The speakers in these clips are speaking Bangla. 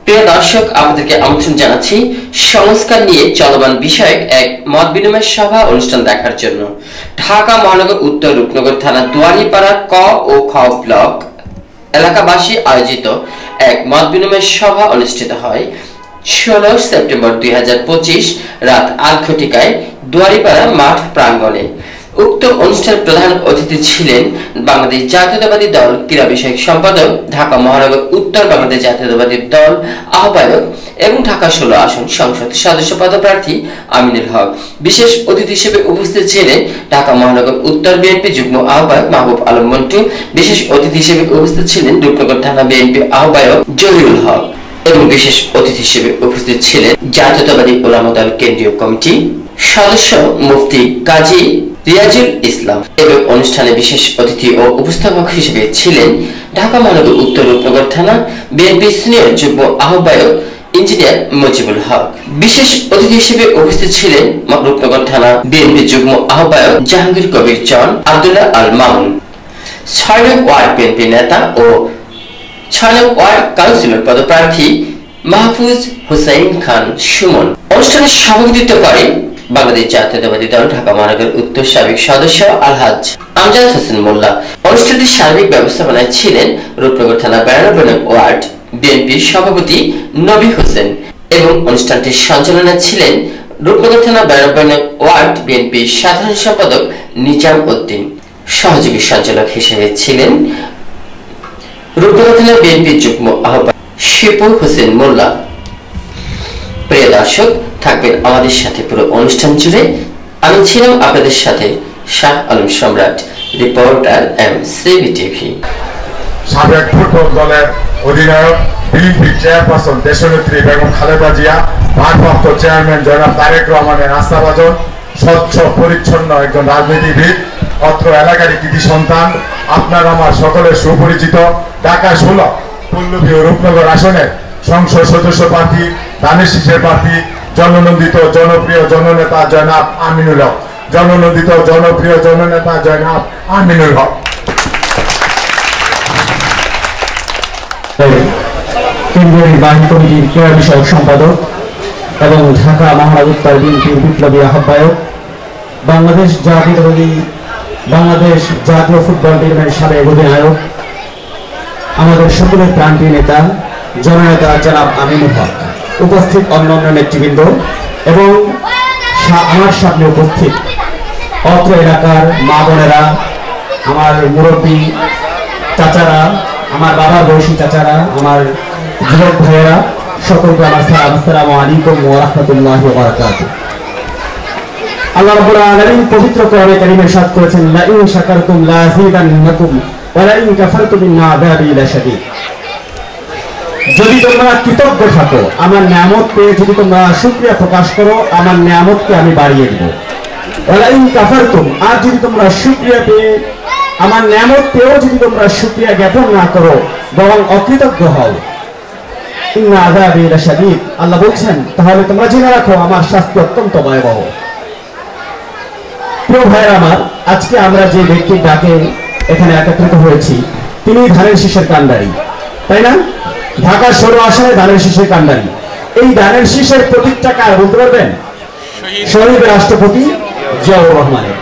প্রিয় দর্শক, আপনাদেরকে আমন্ত্রণ জানাচ্ছি সংস্কার নিয়ে চলমান বিষয়ক এক মত বিনিময় সভা অনুষ্ঠান দেখার জন্য। ঢাকা মহানগর উত্তর রূপনগর থানা দুয়ারিপাড়া ক ও খ ব্লক এলাকাবাসী আয়োজিত এক মত বিনিময় সভা অনুষ্ঠিত হয় 16 সেপ্টেম্বর 2025 রাত 8 ঘটিকায় দুয়ারিপাড়া মাঠ প্রাঙ্গণে। উক্ত অনুষ্ঠানে প্রধান অতিথি ছিলেন বাংলাদেশ জাতীয়তাবাদী দল ক্রীড়া বিষয়ক সম্পাদক, ঢাকা মহানগর উত্তর বাংলাদেশ জাতীয়তাবাদী দল আহ্বায়ক এবং ঢাকা 16 আসন সংসদ সদস্য পদপ্রার্থী আমিনুল হক। বিশেষ অতিথি হিসেবে উপস্থিত ছিলেন ঢাকা মহানগর উত্তর বিএনপি যুগ্ম আহ্বায়ক মাহবুব আলম মন্টু। বিশেষ অতিথি হিসেবে উপস্থিত ছিলেন রূপনগর থানা বিএনপি আহ্বায়ক জহিরুল হক এবং বিশেষ অতিথি হিসেবে উপস্থিত ছিলেন জাতীয়তাবাদী ওলামা দল কেন্দ্রীয় কমিটি সদস্য মুফতি কাজী রিয়াজুল ইসলাম। এবং অনুষ্ঠানে বিশেষ অতিথি ও উপস্থাপক হিসেবে ছিলেন ঢাকা মহানগর উত্তর রূপনগর থানা বিএনপি সিনিয়র যুগ্ম আহ্বায়ক ইঞ্জিনিয়ার মুজিবুল হক। বিশেষ অতিথি হিসেবে উপস্থিত ছিলেন রূপনগর থানা বিএনপি যুগ্ম আহ্বায়ক জাহাঙ্গীর কবির জন, আব্দুল্লাহ আল মামুন, 6 নং ওয়ার্ড বিএনপি নেতা ও 6 নং ওয়ার্ড কাউন্সিলর পদপ্রার্থী মাহফুজ হুসাইন খান সুমন। অনুষ্ঠানে সভাপতিত্ব করেন বাংলাদেশ জাতীয়তাবাদী দল ঢাকা মহানগর উত্তর সাবেক সদস্য আলহাজ আমজাদ হোসেন মোল্লা। অনুষ্ঠানটির সার্বিক ব্যবস্থাপনায় ছিলেন রূপনগর থানা 92 নং ওয়ার্ড বিএনপির সভাপতি নবী হোসেন এবং অনুষ্ঠানটির সঞ্চালনায় ছিলেন রূপনগর থানা 92 নং ওয়ার্ড বিএনপির সাধারণ সম্পাদক নিজাম উদ্দিন। সহযোগী সঞ্চালক হিসেবে ছিলেন রূপনগর থানা বিএনপির যুগ্ম আহ্বায়ক শিপুর হোসেন মোল্লা। প্রিয় দর্শক, থাকবেন আমাদের সাথে পুরো অনুষ্ঠান জুড়ে। আমি ছিলাম আপনাদের সাথে শাহ আলম সম্রাট, রিপোর্টার MCBTV। সাবেক ফুটবল দলের অধিনায়ক, বিএনপি চেয়ারপারসন দেশনেত্রী বেগম খালেদা জিয়া, ভারপ্রাপ্ত চেয়ারম্যান জনাব তারেক রহমানের আস্থাভাজন, স্বচ্ছ পরিচ্ছন্ন একজন রাজনীতিবিদ, অত্র এলাকার কৃতি সন্তান, আপনার আমার সকলের সুপরিচিত ঢাকা 16 পল্লবী ও রূপনগর আসনের সংসদ সদস্য প্রার্থী, ধানের শীষের প্রার্থী, জননন্দিত জনপ্রিয় জননেতা জনাব আমিনুল হক। জননন্দিত জনপ্রিয় জননেতা জনাব আমিনুল হক। কেন্দ্রীয় নির্বাহী কমিটির ক্রীড়া বিষয়ক সম্পাদক এবং ঢাকা মহানগর উত্তর বিএনপির বিপ্লবী আহ্বায়ক, বাংলাদেশ জাতীয় ফুটবল টিমের সাবেক অধিনায়ক, আমাদের সকলের প্রান্তীয় নেতা জননেতা জনাব আমিনুল হক, উপস্থিত অন্যান্য নেতৃবৃন্দ এবং আমার সামনে উপস্থিত অত্র এলাকার মা বোনেরা, আমার মুরব্বী চাচারা, আমার বাবার বয়সী চাচারা, আমার যুবক ভাইয়েরা, সকলকে আমার সালাম। আসসালামু আলাইকুম ওয়া রাহমাতুল্লাহি ওয়া বারাকাতুহু। আল্লাহ রাব্বুল আলামিন পবিত্র কোরআনে কারীমে ইরশাদ করেছেন, লা ইন শাকারতুম লা আযীদান্নাকুম ওয়া লা ইন কাফারতুম ইন্না আযাবি লাশাদীদ। যদি তোমরা কৃতজ্ঞ থাকো, আমার নিয়ামত পেয়ে যদি তোমরা শুকরিয়া প্রকাশ করো, আমার নিয়ামতকে আমি বাড়িয়ে দেব। ওয়া লা ইন কাফারতুম, আর যদি তোমরা শুকরিয়া পেয়ে আমার নিয়ামত পেয়েও যদি তোমরা শুকরিয়া জ্ঞাপন না করো বরং অকৃতজ্ঞ হও, ইন্না আযাবি লাশাদীদ, আল্লাহ বলছেন তাহলে তোমরা জেনে রাখো আমার শাস্তি অত্যন্ত ভয়াবহ। প্রিয় ভাইরা আমার, আজকে আমরা যে ব্যক্তির ডাকে এখানে একত্রিত হয়েছি তিনি ধানের শীষের কান্ডারি, তাই না? ঢাকা 16 আসনে ধানের শীষের কান্ডারি। এই ধানের শীষের প্রতীকটা কার বলতে পারবেন? শহীদ রাষ্ট্রপতি জিয়াউর রহমানের।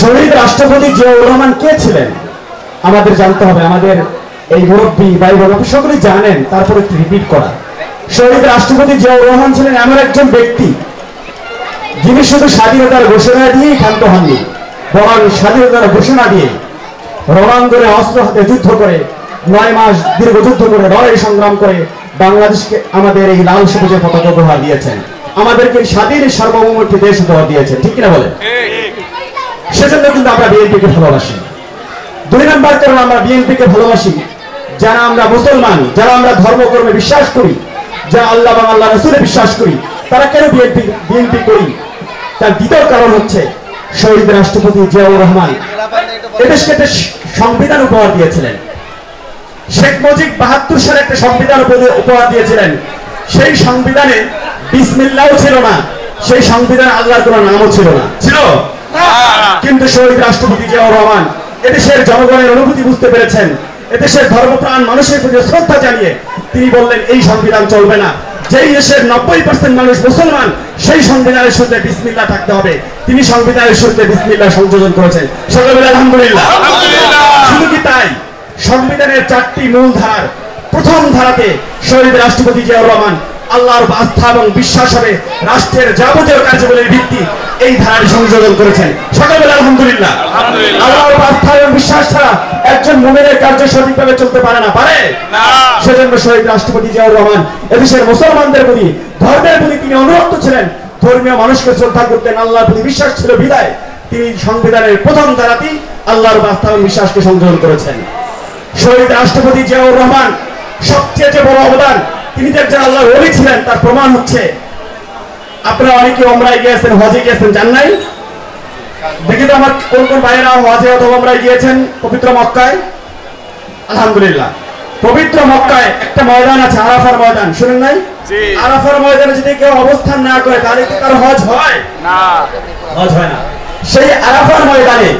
শহীদ রাষ্ট্রপতি জিয়াউর রহমান কে ছিলেন আমাদের জানতে হবে। আমাদের এই মুরব্বী ভাই বোন সকলেই জানেন, তারপরে রিপিট করা। শহীদ রাষ্ট্রপতি জিয়াউর রহমান ছিলেন এমন একজন ব্যক্তি যিনি শুধু স্বাধীনতার ঘোষণা দিয়েই ক্ষান্ত হননি, বরং স্বাধীনতার ঘোষণা দিয়ে রণাঙ্গনে অস্ত্র হাতে যুদ্ধ করে 9 মাস দীর্ঘ যুদ্ধ করে লড়াই সংগ্রাম করে বাংলাদেশকে আমাদের এই লাল সবুজের পতাকা উপহার দিয়েছেন, আমাদেরকে স্বাধীন সার্বভৌম একটি দেশ উপহার দিয়েছেন, ঠিক কিনা বলেন? সেজন্য কিন্তু আমরা বিএনপিকে ভালোবাসি। 2 নম্বর কারণ আমরা বিএনপিকে ভালোবাসি, যারা আমরা মুসলমান, যারা আমরা ধর্মকর্মে বিশ্বাস করি, যারা আল্লাহ এবং আল্লাহ রাসূলে বিশ্বাস করি, তারা কেন বিএনপি করি? তার দ্বিতীয় কারণ হচ্ছে শহীদ রাষ্ট্রপতি জিয়াউর রহমান এদেশকে একটা সংবিধান উপহার দিয়েছিলেন। শেখ মুজিব 72 সালে একটা সংবিধান উপহার দিয়েছিলেন। সেই সংবিধানে বিসমিল্লাহও ছিল না, সেই সংবিধানে আল্লাহর কোনো নামও ছিল না। ছিল? কিন্তু শহীদ রাষ্ট্রপতি জিয়াউর রহমান এদেশের জনগণের অনুভূতি বুঝতে পেরেছেন, এদেশের ধর্মপ্রাণ মানুষের প্রতি শ্রদ্ধা জানিয়ে তিনি বললেন এই সংবিধান চলবে না, যেই দেশের 90% মানুষ মুসলমান সেই সংবিধানের শুরুতে বিসমিল্লাহ থাকতে হবে। তিনি সংবিধানের শুরুতে বিসমিল্লাহ সংযোজন করেছেন। সকলে বলে আলহামদুলিল্লাহ। শুধু কি তাই, সংবিধানের 4টি মূল ধারার প্রথম ধারাতে শহীদ রাষ্ট্রপতি জিয়াউর রহমান আল্লাহর আস্থা এবং বিশ্বাস হবে রাষ্ট্রের যাবতীয় কার্যাবলীর ভিত্তি, এই ধারাটি সংযোজন করেছেন। সকলে বলে আলহামদুলিল্লাহ। আল্লাহর আস্থা এবং বিশ্বাস ছাড়া একজন মুমিনের কার্য সঠিকভাবে চলতে পারে না, পারে না। সেজন্য শহীদ রাষ্ট্রপতি জিয়াউর রহমান এদেশের মুসলমানদের প্রতি, ধর্মের প্রতি তিনি অনুরক্ত ছিলেন। ধর্মীয় মানুষকে শ্রদ্ধা করতেন, আল্লাহর প্রতি বিশ্বাস ছিল বিদায় তিনি সংবিধানের প্রথম ধারাতেই আল্লাহর আস্থা এবং বিশ্বাসকে সংযোজন করেছেন। শহীদ রাষ্ট্রপতি জিয়াউর রহমান সবচেয়ে যে বড় অবদান, তিনি যে একজন আল্লাহর ওলি ছিলেন তার প্রমাণ হচ্ছে, আপনারা অনেকে ওমরায় গিয়েছেন, হজে গিয়েছেন, জান নাই? দেখি তো আমার কোন কোন ভাইয়েরা হজে অথবা ওমরায় গিয়েছেন পবিত্র মক্কায়? আলহামদুলিল্লাহ। পবিত্র মক্কায় একটা ময়দান আছে, আরাফার ময়দান, শুনেন নাই? আরাফার ময়দানে যদি কেউ অবস্থান না করে তাহলে কি তার হজ হয় না? হজ হয় না। সেই আরাফার ময়দানে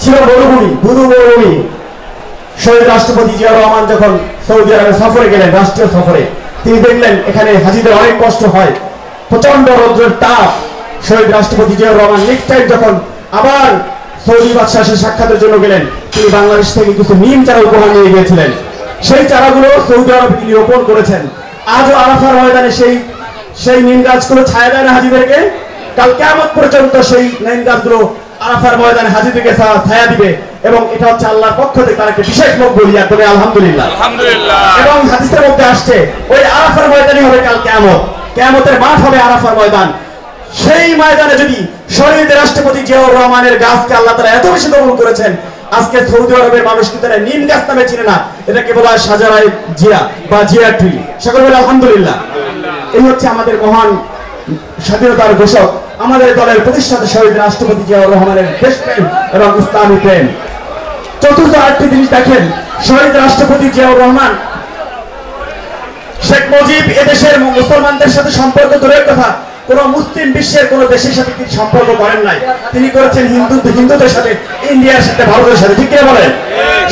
ছিল মরুভূমি, মরুভূমি। শহীদ রাষ্ট্রপতি জিয়াউর রহমান যখন সৌদি আরবে সফরে গেলেন, রাষ্ট্রীয় সফরে, তিনি দেখলেন এখানে হাজিদের অনেক কষ্ট হয়, প্রচন্ড রৌদ্রের তাপ। শহীদ রাষ্ট্রপতি জিয়াউর রহমান নেক্সট টাইম যখন আবার সৌদি বাদশাহের সাক্ষাতের জন্য গেলেন, তিনি বাংলাদেশ থেকে কিছু নিম চারা উপহার নিয়ে গিয়েছিলেন। সেই চারাগুলো সৌদি আরবে তিনি রোপণ করেছেন। আজও আরাফার ময়দানে সেই নিম গাছগুলো ছায়া দেয় না হাজিদেরকে? কাল কিয়ামত পর্যন্ত সেই নিম গাছগুলো আরাফার ময়দানে হাজিদেরকে ছায়া দিবে, এবং এটা হচ্ছে আল্লাহর পক্ষ থেকে তার একটা বিশেষ মকবুলিয়াত। তবে আলহামদুলিল্লাহ। এবং হাদিসের মধ্যে আসছে ওই আরাফার ময়দানই হবে কাল কিয়ামত, কিয়ামতের মাঠ হবে আরাফার ময়দান। সেই ময়দানে যদি শহীদ রাষ্ট্রপতি জিয়াউর রহমানের গাছকে আল্লাহ তাআলা এত বেশি কবুল করেছেন, আজকে সৌদি আরবের মানুষ কিন্তু তারা নিম গাছ নামে চিনে না, এটাকে বলা হয় সাজারায় জিয়া বা জিয়া ট্রি। সকলে বলে আলহামদুলিল্লাহ। এই হচ্ছে আমাদের মহান স্বাধীনতার ঘোষক, আমাদের দলের প্রতিষ্ঠাতা শহীদ রাষ্ট্রপতি জিয়াউর রহমানের দেশপ্রেম এবং ইসলামী প্রেম। চতুর্থ আরেকটি জিনিস দেখেন, শহীদ রাষ্ট্রপতি জিয়াউর রহমান শেখ মুজিব এদেশের মুসলমানদের সাথে সম্পর্ক দূরের কথা, কোন মুসলিম বিশ্বের কোন দেশের সাথে তিনি সম্পর্ক করেন নাই। তিনি করেছেন হিন্দুদের সাথে, ইন্ডিয়ার সাথে, ভারতের সাথে। ঠিক কিনা বলেন?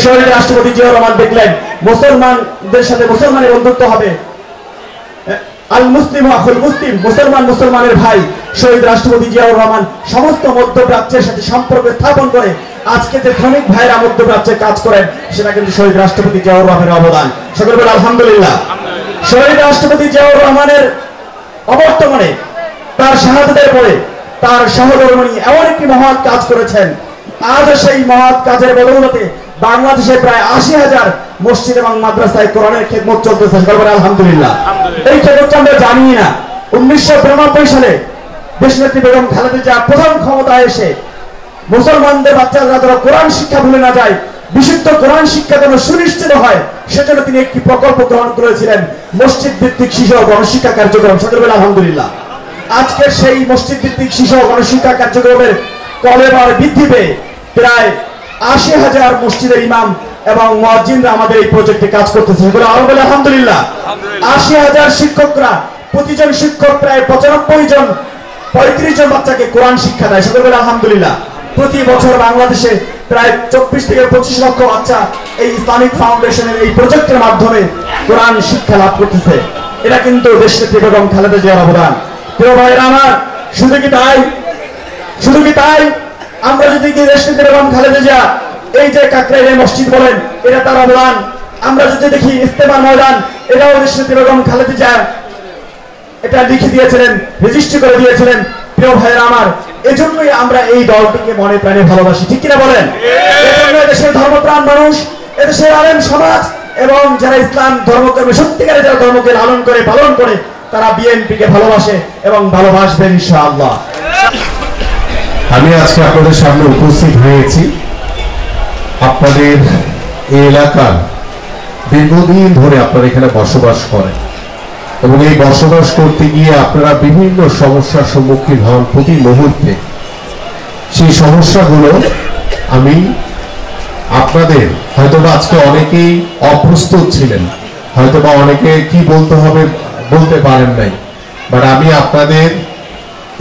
শহীদ রাষ্ট্রপতি জিয়াউর রহমান দেখলেন মুসলমানদের সাথে মুসলমানের বন্ধুত্ব হবে, আল মুসলিম আখুল মুসলিম, মুসলমান মুসলমানের ভাই। শহীদ রাষ্ট্রপতি জিয়াউর রহমান সমস্ত মধ্যপ্রাচ্যের সাথে সম্পর্ক স্থাপন করে আজকে যে শ্রমিক ভাইরা মধ্যপ্রাচ্যে কাজ করেন, সেটা কিন্তু শহীদ রাষ্ট্রপতি জিয়াউর রহমানের অবদান। সকলে বলে আলহামদুলিল্লাহ। শহীদ রাষ্ট্রপতি জিয়াউর রহমানের অবর্তমানে, তার শাহাদাতের পরে তার সহধর্মিণী এমন একটি মহৎ কাজ করেছেন, আজ সেই মহৎ কাজের বদৌলতে বাংলাদেশে প্রায় 80,000 মসজিদ এবং মাদ্রাসায় কোরআনের খেদমত চলতেছে। সকলে আলহামদুলিল্লাহ। এই খেদমতটা আমরা জানি না। 1992 সালে দেশনেত্রী বেগম খালেদা জিয়া প্রথম ক্ষমতায় এসে মুসলমানদের বাচ্চারা যারা কোরআন শিক্ষা ভুলে না যায়, বিশুদ্ধ কোরআন শিক্ষা যেন সুনিশ্চিত হয়, সেজন্য তিনি একটি প্রকল্প গ্রহণ করেছিলেন, মসজিদ ভিত্তিক শিশু ও গণশিক্ষা কার্যক্রম। সকলে আলহামদুলিল্লাহ। আজকের সেই মসজিদ ভিত্তিক শিশু ও গণশিক্ষা কার্যক্রমের কলেবর বৃদ্ধি পেয়ে প্রায় 80,000 মসজিদের ইমাম এবং মুয়াজ্জিনরা আমাদের এই প্রজেক্টে কাজ করতেছে। সকলে আরো বলে আলহামদুলিল্লাহ। 80,000 শিক্ষকরা, প্রতিজন শিক্ষক প্রায় 35 জন 35 জন বাচ্চাকে কোরআন শিক্ষা দেয়। সকলে বলে আলহামদুলিল্লাহ। প্রতি বছর বাংলাদেশে প্রায় 24 থেকে 25 লক্ষ বাচ্চা এই ইসলামিক ফাউন্ডেশনের এই প্রজেক্টের মাধ্যমে কোরআন শিক্ষা লাভ করতেছে। এটা কিন্তু দেশনেত্রী বেগম খালেদা জিয়ার অবদান। প্রিয় ভাইরা আমার, শুধু কি তাই আমরা যদি দেশনেত্রী বেগম খালেদা জিয়া এই যে কাকরাইলের মসজিদ বলেন, এটা তার অবদান। আমরা যদি দেখি ইস্তেমা ময়দান, এটাও দেশনেত্রী বেগম খালেদা জিয়া এটা লিখে দিয়েছিলেন, রেজিস্ট্রি করে দিয়েছিলেন। প্রিয় ভাইরা আমার, এজন্যই আমরা এই দলটিকে মনে প্রাণে ভালোবাসি। ঠিক কিনা বলেন? এজন্য দেশের ধর্মপ্রাণ মানুষ, এদেশের আলেম সমাজ এবং যারা ইসলাম ধর্মকর্মী সত্যিকারে যারা ধর্মকে লালন করে পালন করে, তারা বিএনপিকে ভালোবাসে এবং ভালোবাসবেন ইনশাআল্লাহ। আমি আজকে আপনাদের সামনে উপস্থিত হয়েছি আপনাদের এই এলাকার দীর্ঘদিন ধরে আপনারা এখানে বসবাস করেন, এবং এই বসবাস করতে গিয়ে আপনারা বিভিন্ন সমস্যার সম্মুখীন হন প্রতি মুহূর্তে। সেই সমস্যাগুলো আমি আপনাদের হয়তোবা আজকে অনেকেই অপ্রস্তুত ছিলেন, হয়তোবা অনেকে কি বলতে হবে বলতে পারেন নাই, বাট আমি আপনাদের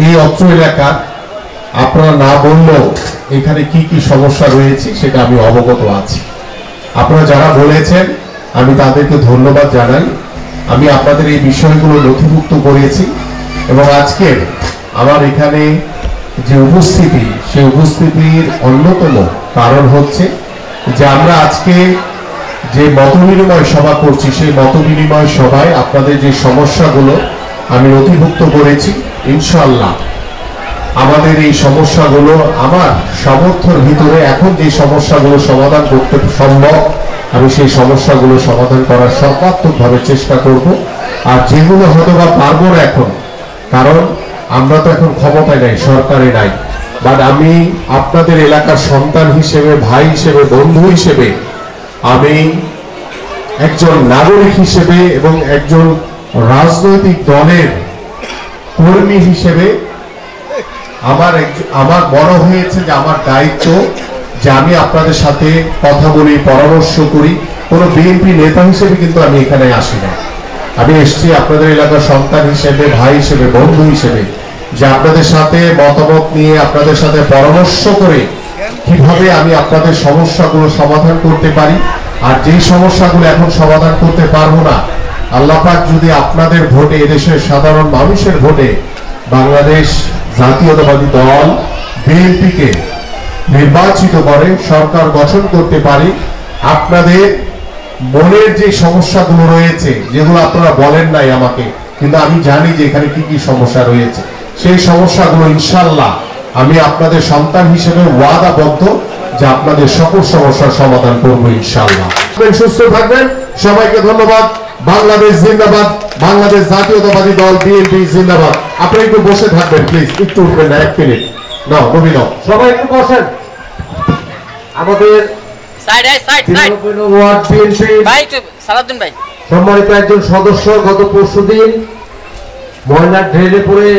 এই অত্র এলাকার আপনারা না বললেও এখানে কি কি সমস্যা রয়েছে সেটা আমি অবগত আছি। আপনারা যারা বলেছেন আমি তাদেরকে ধন্যবাদ জানাই। আমি আপনাদের এই বিষয়গুলো নথিভুক্ত করেছি এবং আজকে আমার এখানে যে উপস্থিতি, সেই উপস্থিতির অন্যতম কারণ হচ্ছে যে আমরা আজকে যে মতবিনিময় সভা করছি, সেই মতবিনিময় সভায় আপনাদের যে সমস্যাগুলো আমি নথিভুক্ত করেছি, ইনশাআল্লাহ আমাদের এই সমস্যাগুলো আমার সামর্থ্যের ভিতরে এখন যে সমস্যাগুলো সমাধান করতে সম্ভব আমি সেই সমস্যাগুলো সমাধান করার সর্বাত্মকভাবে চেষ্টা করব। আর যেগুলো হয়তো বা পারবো না এখন, কারণ আমরা তো এখন ক্ষমতায় নাই, সরকারে নাই, বাট আমি আপনাদের এলাকার সন্তান হিসেবে, ভাই হিসেবে, বন্ধু হিসেবে, আমি একজন নাগরিক হিসেবে এবং একজন রাজনৈতিক দলের কর্মী হিসেবে আমার মনে হয়েছে যে আমার দায়িত্ব যে আমি আপনাদের সাথে কথা বলি, পরামর্শ করি। কোনো বিএনপি নেতা হিসেবে কিন্তু আমি এখানে আসি না, আমি এসেছি আপনাদের এলাকার সন্তান হিসেবে, ভাই হিসেবে, বন্ধু হিসেবে, যে আপনাদের সাথে মতামত নিয়ে, আপনাদের সাথে পরামর্শ করে কিভাবে আমি আপনাদের সমস্যাগুলো সমাধান করতে পারি। আর যেই সমস্যাগুলো এখন সমাধান করতে পারবো না, আল্লাহ পাক যদি আপনাদের ভোটে, এদেশের সাধারণ মানুষের ভোটে বাংলাদেশ জাতীয়তাবাদী দল বিএনপিকে নির্বাচিত করে, সরকার গঠন করতে পারি, আপনাদের মনের যে সমস্যাগুলো রয়েছে, যেগুলো আপনারা বলেন নাই আমাকে, কিন্তু আমি জানি যে এখানে কি কি সমস্যা রয়েছে, সেই সমস্যাগুলো ইনশাআল্লাহ আমি আপনাদের সন্তান হিসেবে ওয়াদাবদ্ধ যে আপনাদের সকল সমস্যার সমাধান করবো ইনশাআল্লাহ। সুস্থ থাকবেন, সবাইকে ধন্যবাদ। বাংলাদেশ জিন্দাবাদ, বাংলাদেশ জাতীয়তাবাদী দল বিএনপি জিন্দাবাদ। আপনি একটু বসে থাকবেন প্লিজ, একটু উঠবেন না, 1 মিনিট নাও, নবী নাও, সবাই একটু বসেন। আমাদের ওয়ার্ড বিএনপি সম্মানিত একজন সদস্য গত পরশুদিন ময়নার ড্রেনে পড়ে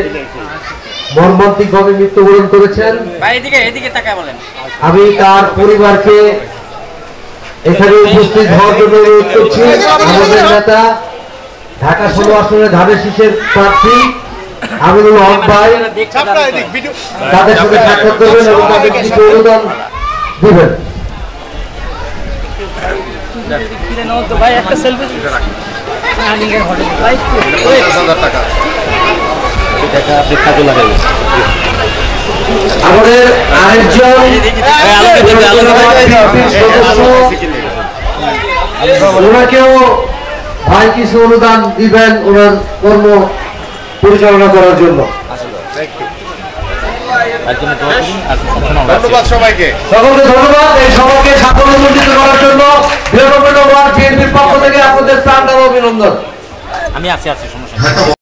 মর্মান্তিকভাবে মৃত্যুবরণ করেছেন। আমি তার পরিবারকে এখানে উপস্থিত হওয়ার জন্য অনুরোধ করছি। আমাদের নেতা ঢাকা 16 আসনের ধানের শীষের প্রার্থী আমিনুল হক ভাই তাদের সাথে সাক্ষাৎ করবেন এবং তাদের কিছু অনুদান দিবেন। আমাদের আরেকজন ওনাকেও ভাই কিছু অনুদান দিবেন ওনার কর্ম পরিচালনা করার জন্য। ধন্যবাদ সবাইকে, সকলকে ধন্যবাদ এই সভাকে সাফল্যমণ্ডিত করার জন্য বিএনপির পক্ষ থেকে আপনাদের প্রাণঢালা অভিনন্দন। আমি আছি সমস্যা